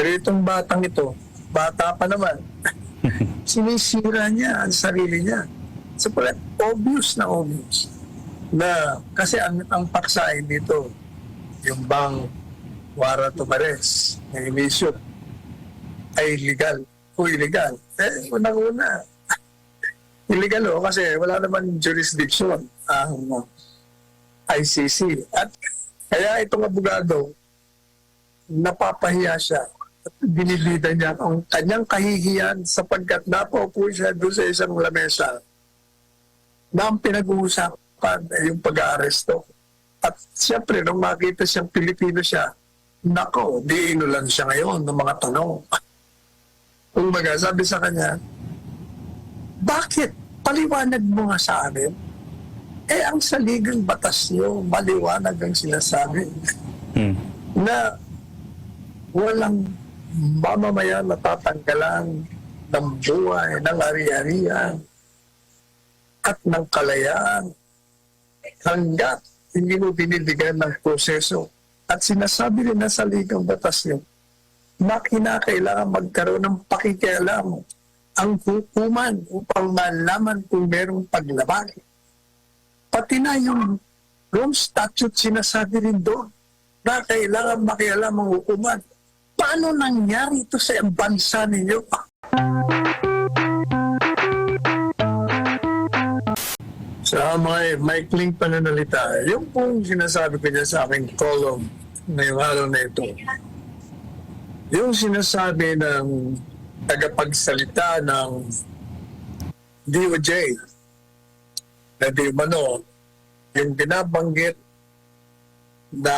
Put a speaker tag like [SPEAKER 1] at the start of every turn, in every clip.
[SPEAKER 1] Pero itong batang ito, bata pa naman, sinisira niya ang sarili niya. So, pala, obvious na kasi ang paksain dito, yung bang warrant of arrest na inisyo ay legal o illegal. Unang-una, illegal kasi wala naman jurisdiction ang ICC. At kaya itong abogado, napapahiya siya at binibida niya ang kanyang kahihiyan sapagkat napaupo siya doon sa isang lamesa na ang pinag-uusapan ay yung pag-aaresto. At siyempre, nung makita siyang Pilipino siya, nako, di inulan siya ngayon ng mga tanong. Kung baga, sabi sa kanya, bakit? Paliwanag mo nga sa amin. Ang saligang batas niyo, maliwanag ang sinasabi. Na walang mamamayan na tatanggalan ng buhay, ng ari-arian, at ng kalayaan hanggat hindi mo binibigyan ng proseso. At sinasabi rin na sa ligang batas niyo na kinakailangan magkaroon ng pakikialam ang hukuman upang malaman kung merong paglabag. Pati na yung Rome Statute sinasabi rin doon na kailangan makialam ang hukuman. Paano nangyari ito sa bansa ninyo? Sa mga maikling pananalita, yung pong sinasabi ko niya sa aking column ngayong araw na ito, yung sinasabi ng tagapagsalita ng DOJ na di umano, yung binabanggit na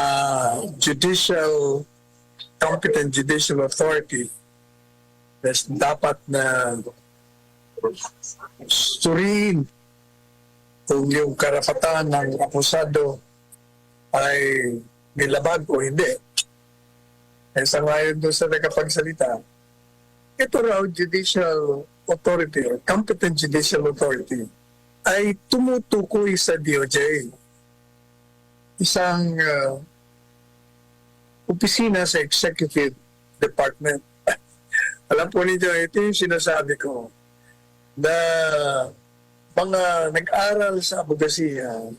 [SPEAKER 1] competent judicial authority dapat na suriin kung yung karapatan ng akusado ay nilabag o hindi. Sa ngayon doon sa nagkapagsalita, ito raw judicial authority or competent judicial authority ay tumutukoy sa DOJ. Isang opisina sa executive department. Alam po ninyo, ito yung sinasabi ko na mga nag-aral sa abogasiya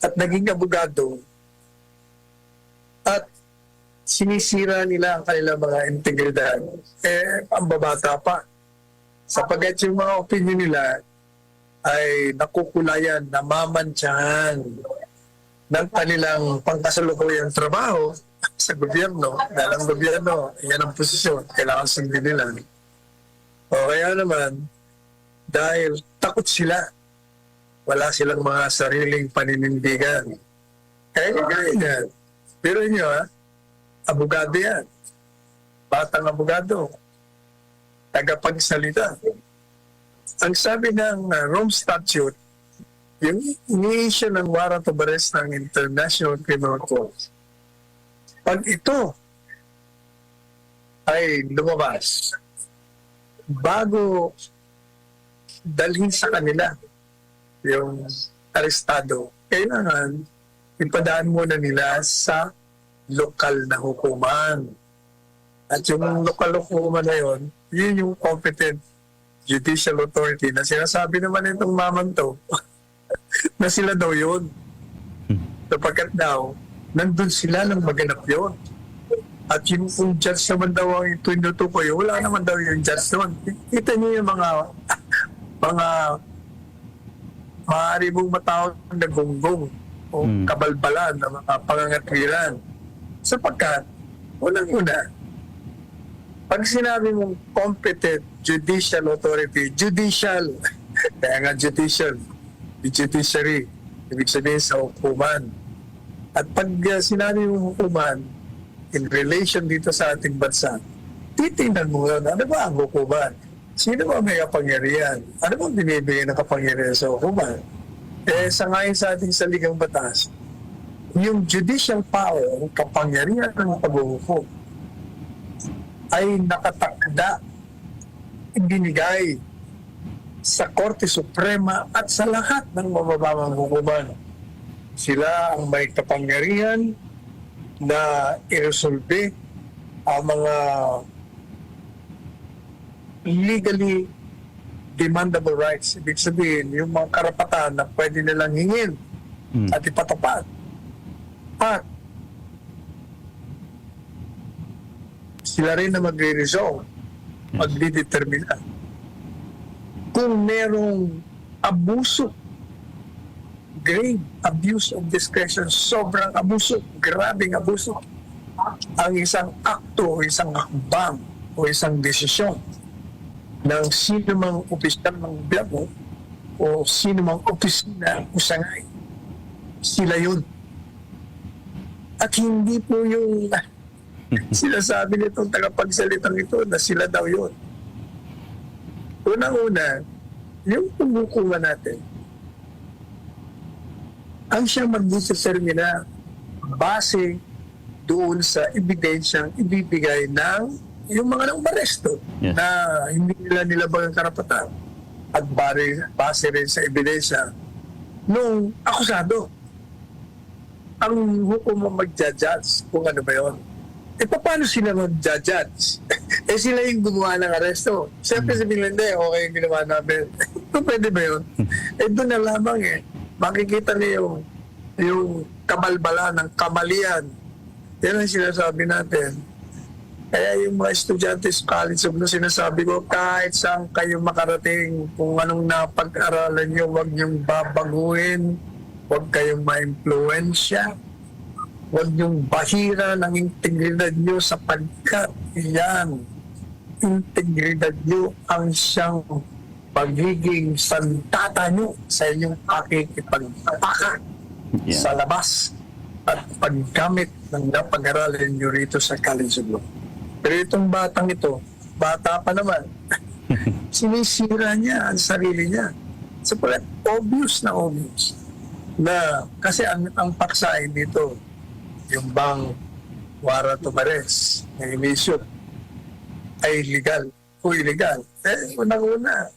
[SPEAKER 1] at naging abogado at sinisira nila ang kanilang mga integridad. Ang babata pa. Sapagat yung mga opinion nila ay nakukulayan, namamantsahan ng kanilang pangkasalukuyang trabaho sa gobyerno. Dahil ang gobyerno, yan ang posisyon, kailangan sundin nila. O kaya naman, dahil takot sila, wala silang mga sariling paninindigan. Kaya yan. Pero inyo, abogado yan. Batang abogado. Tagapagsalita. Ang sabi ng Rome Statute, yung ini-issue ng warrant of arrest ng International Criminal Court, pag ito ay lumabas, bago dalhin sa kanila yung arestado, kailangan ipadaan muna nila sa lokal na hukuman. At yung lokal na hukuman na yun, yun yung competent judicial authority na sinasabi naman itong mamanto na sila daw yun. Sapagkat daw, nandun sila nang maganap yun. At yung judge naman daw ang tinutukoy, wala naman daw yung judge doon. Kita niyo yung mga maaari mong matawag na gonggong o kabalbalan ng mga pangangatwiran. Sapagkat, unang-una, pag sinabi mong competent judicial authority, judicial, kaya nga judicial, the judiciary, ibig sabihin sa hukuman. At pag sinabi mong hukuman, in relation dito sa ating bansa, titingnan mo yun, ano ba ang hukuman? Sino ba may kapangyarihan? Ano bang binibigay ng kapangyarihan sa hukuman? Sa ngayon sa ating saligang batas, yung judicial power, ang kapangyarihan ng paghuhukom, ay nakatakda, binigay sa Korte Suprema at sa lahat ng mababangang hukuman. Sila ang may kapangyarihan na iresolve ang mga legally demandable rights. Ibig sabihin, yung mga karapatan na pwede nilang hingin at ipatupad. At sila rin na magre-resolve, magdidetermina. Kung merong abuso, grave abuse of discretion, sobrang abuso, grabing abuso, ang isang akto, isang hakbang, o isang desisyon ng sino mang opisyal ng gobyerno o sino mang opisina o sangay, sila yun. At hindi po yung sinasabi nitong tagapagsalitang ito na sila daw yun. Unang-una, yung pumukuha natin, ang siya magdetermina base doon sa ebidensyang ibibigay ng yung mga nang-aresto na hindi nila nilabag ang karapatan at base rin sa ebidensya nung akusado. Ang hukom ang mag-judge kung ano ba yun. E paano sila mag-judge? Eh sila yung gumawa ng aresto. Siyempre sabihin nila, okay yung ginawa namin. Pwede ba yun? Eh doon na lamang makikita niyo yung kabalbala ng kamalian. Yan ang sinasabi natin. Kaya yung mga estudyante sa college of law, sinasabi ko, kahit saan kayo makarating, kung anong napag-aralan nyo, huwag nyong babaguhin, huwag kayong ma-impluensya, huwag nyong bahira ng integridad nyo sapagkat yan, integridad nyo ang siyang pagiging sandata nyo sa inyong pakikipagpaka sa labas at paggamit ng napag-aralan nyo rito sa College of Law. Pero itong batang ito, bata pa naman, sinisira niya ang sarili niya. So, obvious na kasi ang paksain dito, yung bang warrant of arrest na inisyo ay legal o illegal. Eh, unang-una,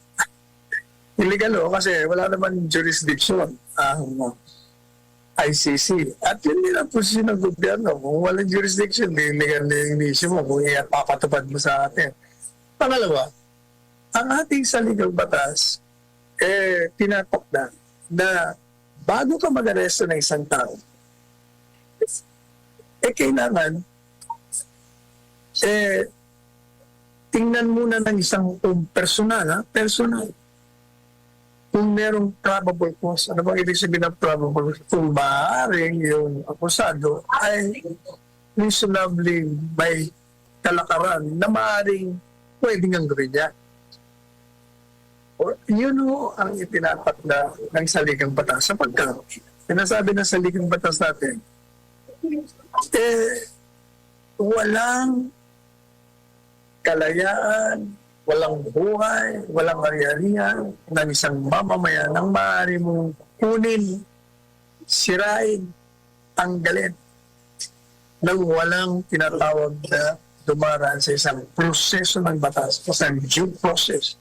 [SPEAKER 1] illegal kasi wala naman jurisdiction ang ICC. At yun din ang posisyon ng gobyerno. Kung walang jurisdiction, illegal na yung inisyo mo kung ipapatupad mo sa atin. Pangalawa, ang ating saligang batas tinatak na bago ka mag-aresto ng isang tao, kailangan tingnan muna ng isang personal, kung merong probable cause. Ano bang ibig sabihin ng probable cause? Kung maaaring yung akusado ay reasonably may kalakaran na maaaring pwedeng ang gawin niya. Yun ho ang itinatak na ng saligang batas. Sapagkat sinasabi ng saligang batas natin, walang kalayaan, walang buhay, walang ari-arian ng isang mamamayan nang maaari mong kunin, sirain, tanggalin nang walang tinatawag na dumaraan sa isang proseso ng batas, isang due process.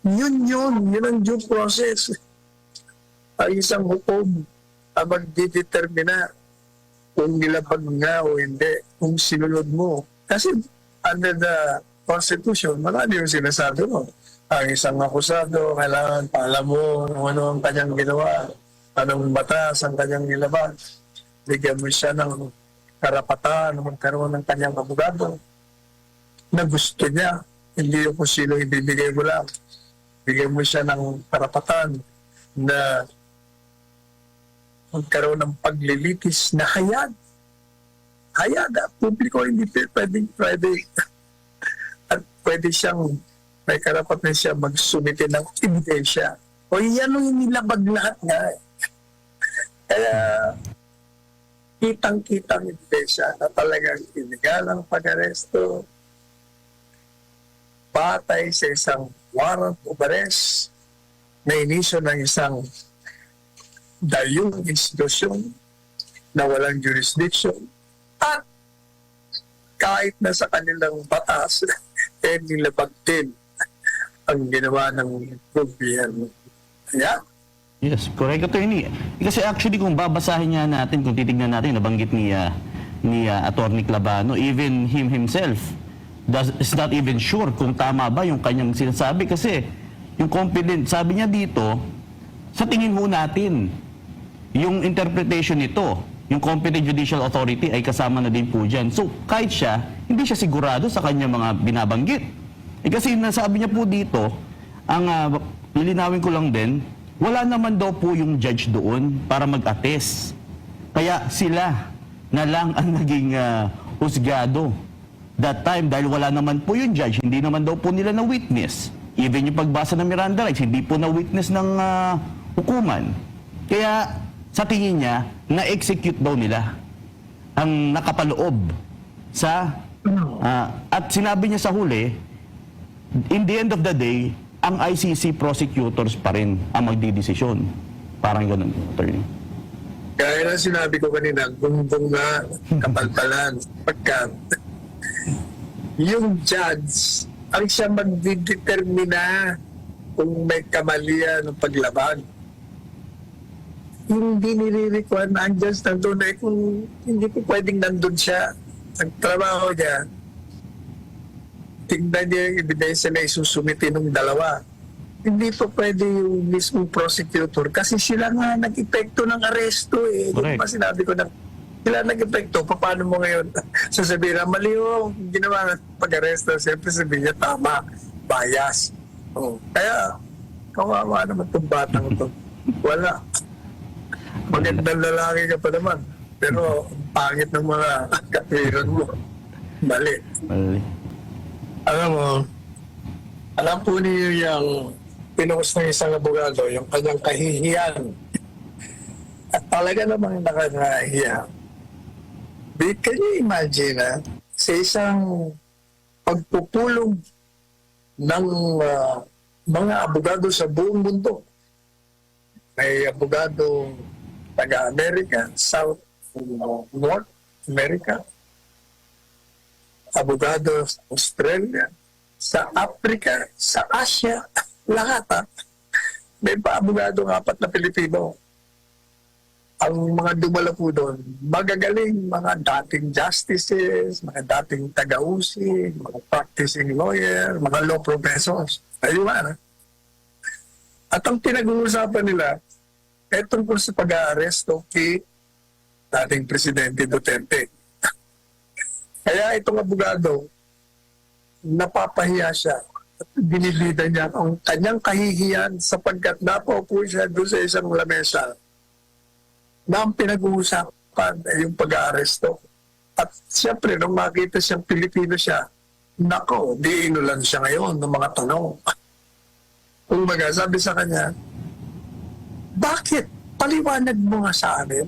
[SPEAKER 1] Yun ang due process. Ang isang hukom ang magdidetermina kung nilabag nga o hindi, kung sinunod mo. Kasi under the Constitution, marami yung sinasabi mo. Ang isang akusado, kailangan paalam mo kung ano ang kanyang ginawa, anong batas ang kanyang nilabas. Bigyan mo siya ng karapatan na magkaroon ng kanyang abogado na gusto niya. Hindi yung kung sino ibibigay mo lang. Bigyan mo siya ng karapatan na magkaroon ng paglilitis na hayag. Hayag, publiko, hindi pwedeng private. At pwede siyang, may karapatan siya magsumite ng ebidensya. O yan yung nilabag lahat nga. Kaya, kitang-kitang ebidensya na talagang illegal ang pag-aresto, batay sa isang warrant of arrest na inisyo ng isang dayong institusyon na walang jurisdiction at kahit na sa kanilang batas nilabag din ang ginawa ng gobyerno. Yeah.
[SPEAKER 2] Yes, correct, attorney. Kasi actually kung babasahin niya natin, kung titignan natin, nabanggit ni ni Attorney Clavano. Even him himself is not even sure kung tama ba yung kanyang sinasabi kasi yung confident, sabi niya dito, sa tingin ho natin, yung interpretation nito, yung competent judicial authority ay kasama na din po dyan. So, kahit siya, hindi siya sigurado sa kanyang mga binabanggit. Kasi nasabi niya po dito, ang lilinawin ko lang din, wala naman daw po yung judge doon para mag-attest. Kaya sila na lang ang naging husgado that time dahil wala naman po yung judge, hindi naman daw po nila na witness. Even yung pagbasa ng Miranda rights, hindi po na witness ng hukuman. Kaya sa tingin niya, na-execute daw nila ang nakapaloob sa at sinabi niya sa huli, in the end of the day, ang ICC prosecutors pa rin ang magdidesisyon. Parang ganun, attorney.
[SPEAKER 1] Kaya na sinabi ko kanina, gumbong na kapalpalan. Pagka yung judge, ang siya magdidetermina kung may kamalian ng paglabag. Hindi nire-require na ang judge nandun eh kung hindi po pwedeng nandun siya. Ang trabaho niya, tingnan niya yung ebidensya na isusumiti ng dalawa. Hindi po pwede yung mismong prosecutor kasi sila nga nag-epekto ng aresto eh. Di ba sinabi ko na sila nag-epekto, paano mo ngayon sasabihin na mali yung ginawa ng pag-aresto, siyempre sabihin niya tama, bias. Kaya kawawa naman itong batang ito. Wala. Magandang lalaki ka pa naman. Pero ang pangit ng mga katwiran mo. Mali. Alam po niyo yung pinost ng isang abogado, yung kanyang kahihiyan. At talaga namang nakakahiya. Can you imagine sa isang pagpupulong ng mga abogado sa buong mundo? May abogado taga-America, South, North America, abogado sa Australia, sa Africa, sa Asia, lahat May pa abogado ng 4 na Pilipino. Ang mga dumala po doon, magagaling mga dating justices, mga dating taga-usig, mga practicing lawyer, mga law professors. Ayun At ang pinag-uusapan nila, tungkol sa pag-aaresto kay dating Presidente Duterte. Kaya itong abogado, napapahiya siya at binilida niya ang kanyang kahihiyan sapagkat napaupo siya doon sa isang lamesa na ang pinag-uusapan ay yung pag-aaresto. At siyempre, nung makita siyang Pilipino siya, nako, di inulan siya ngayon ng mga tanong. Kung sabi sa kanya, bakit? Paliwanag mo nga sa amin.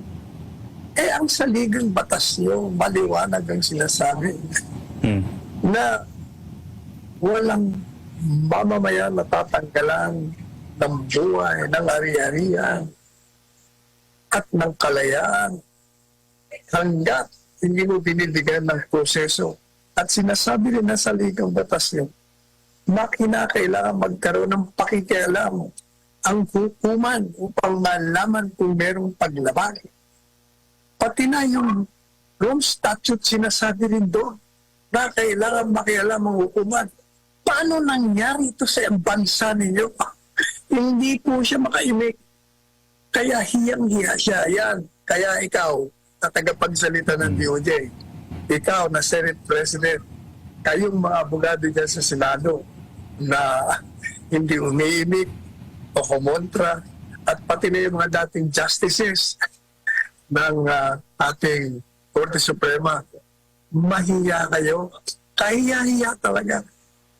[SPEAKER 1] Ang saligang batas niyo, maliwanag ang sinasabi. Na walang mamamayan na tatanggalan ng buhay, ng ari-arian, at ng kalayaan hanggat hindi mo binibigyan ng proseso. At sinasabi rin na sa ligang batas niyo na kinakailangan magkaroon ng pakikialam ang hukuman upang malaman kung merong paglabag. Pati na yung Rome Statute sinasabi rin doon na kailangan makialam ang hukuman. Paano nangyari ito sa bansa ninyo? Hindi po siya makaimik. Kaya hiyang-hiya siya. Yan. Kaya ikaw, na tagapagsalita ng DOJ, ikaw na Senate President, kayong mga abogado dyan sa Senado na hindi umiimik o kumontra, at pati na yung mga dating justices ng ating Korte Suprema, mahiya kayo. Kahiya-hiya talaga.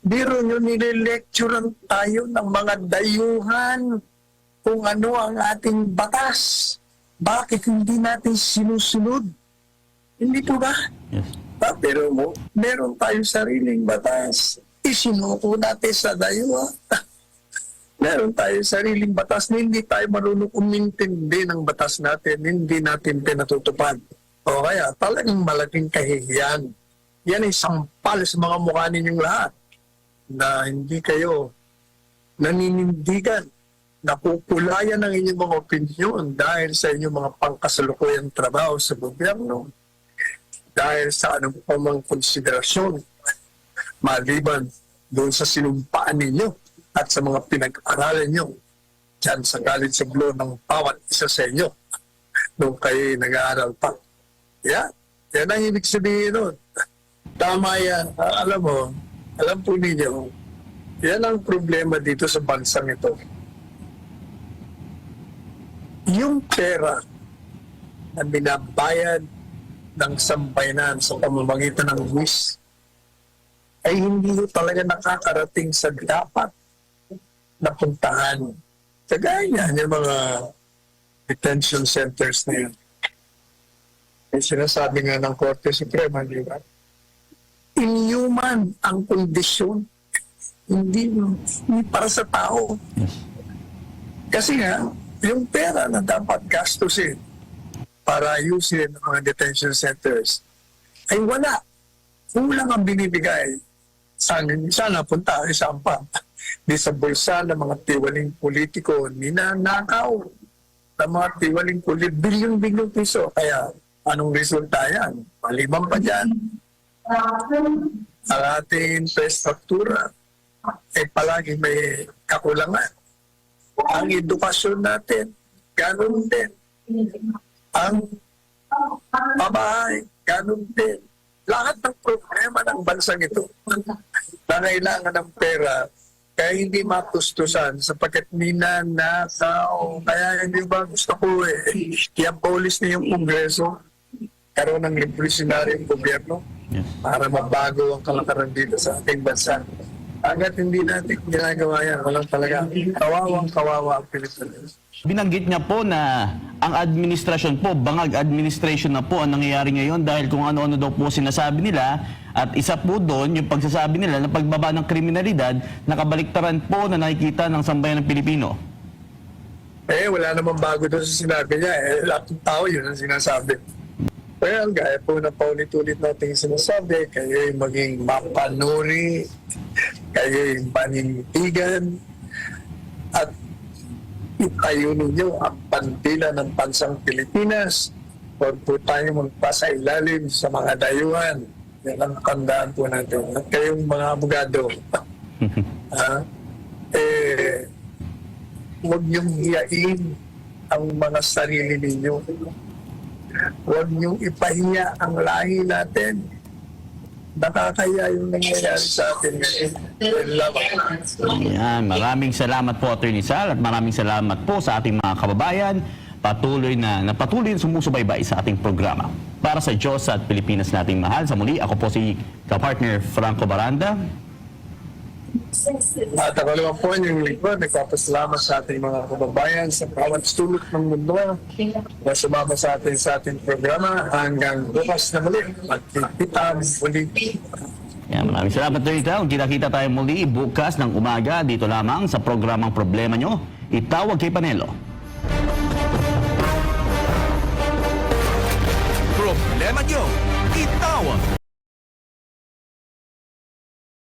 [SPEAKER 1] Biro nyo, nililecturean tayo ng mga dayuhan kung ano ang ating batas. Bakit hindi natin sinusunod? Hindi po ba?
[SPEAKER 2] Yes.
[SPEAKER 1] Pero meron tayong sariling batas. Isinuko natin sa dayuhan. Meron tayong sariling batas na hindi tayo marunong umintindi ng batas natin, hindi natin pinatutupad. O kaya talagang malaking kahihiyan. Yan ay sampal sa mga mukha ninyong lahat na hindi kayo naninindigan, napupulayan ng inyong mga opinyon dahil sa inyong mga pangkasalukuyang trabaho sa gobyerno. dahil sa anong pamang konsiderasyon maliban doon sa sinumpaan ninyo at sa mga pinag-aralan nyo dyan sa College of Law ng bawat isa sa inyo nung kayo nag-aaral pa. Yan ang ibig sabihin nun. Tama yan. Alam po ninyo, yan ang problema dito sa bansang ito. Yung pera na binabayad ng sambayanan sa pamamagitan ng buwis ay hindi talaga nakakarating sa dapat na puntahan. Kagaya niyan, yung mga detention centers na yun. May sinasabi nga ng Korte Suprema, di ba? Inhuman ang kondisyon. Hindi para sa tao. Kasi nga, yung pera na dapat gastusin para ayusin ang mga detention centers ay wala. Kulang ang binibigay. Sana punta, isang pa. Di sa bulsa ng mga tiwaling politiko, ninanakaw ng mga tiwaling politiko, bilyong-bilyong piso. Kaya, anong resulta yan? Maliban pa dyan. Ang ating infrastruktura ay palagi may kakulangan. Ang edukasyon natin, ganun din. Ang pabahay, ganun din. Lahat ng problema ng bansang ito na kailangan ng pera kaya hindi matustusan sapagkat ninanakaw. Kaya hindi ba gusto ko i-abolish na yung Kongreso, karoon ng revolutionary gobyerno para mabago ang kalakaran dito sa ating bansa. Agad hindi natin ginagawa yan. Walang talaga. Kawawa ang Pilipinas.
[SPEAKER 2] Binanggit niya po na ang administrasyon po, bangag administration na po ang nangyayari ngayon dahil kung ano-ano daw po sinasabi nila at isa po doon yung pagsasabi nila na pagbaba ng kriminalidad nakabaliktaran po na nakikita ng sambayan ng Pilipino.
[SPEAKER 1] Wala namang bago doon sa sinabi niya. Lahat ng tao yun ang sinasabi. Well, gaya po na paulit-ulit natin sinasabi, kayo'y maging mapanuri, kayo'y panindigan, at itayo ninyo ang bandila ng bansang Pilipinas. Huwag po tayo magpasailalim sa mga dayuhan. Yan ang tandaan po natin. At kayong mga abogado, huwag niyong hiyain ang mga sarili ninyo. Huwag niyong ipahiya ang lahi natin. Nakakaya yung nangyayari sa atin ngayon.
[SPEAKER 2] Ayan, maraming salamat po Attorney Sal at maraming salamat po sa ating mga kababayan patuloy na sumusubaybay sa ating programa. Para sa Diyos at Pilipinas nating mahal, sa muli ako po si kapartner Franco Baranda.
[SPEAKER 1] At ako naman po yung lingkod, nagpapasalamat sa ating mga kababayan sa bawat sulok ng mundo na sumama sa ating programa hanggang bukas na muli. Magkikita muli.
[SPEAKER 2] Yan, maraming salamat Attorney Sal. Kita-kita tayo muli bukas ng umaga dito lamang sa programang Problema Nyo. Itawag kay Panelo.
[SPEAKER 3] Problema nyo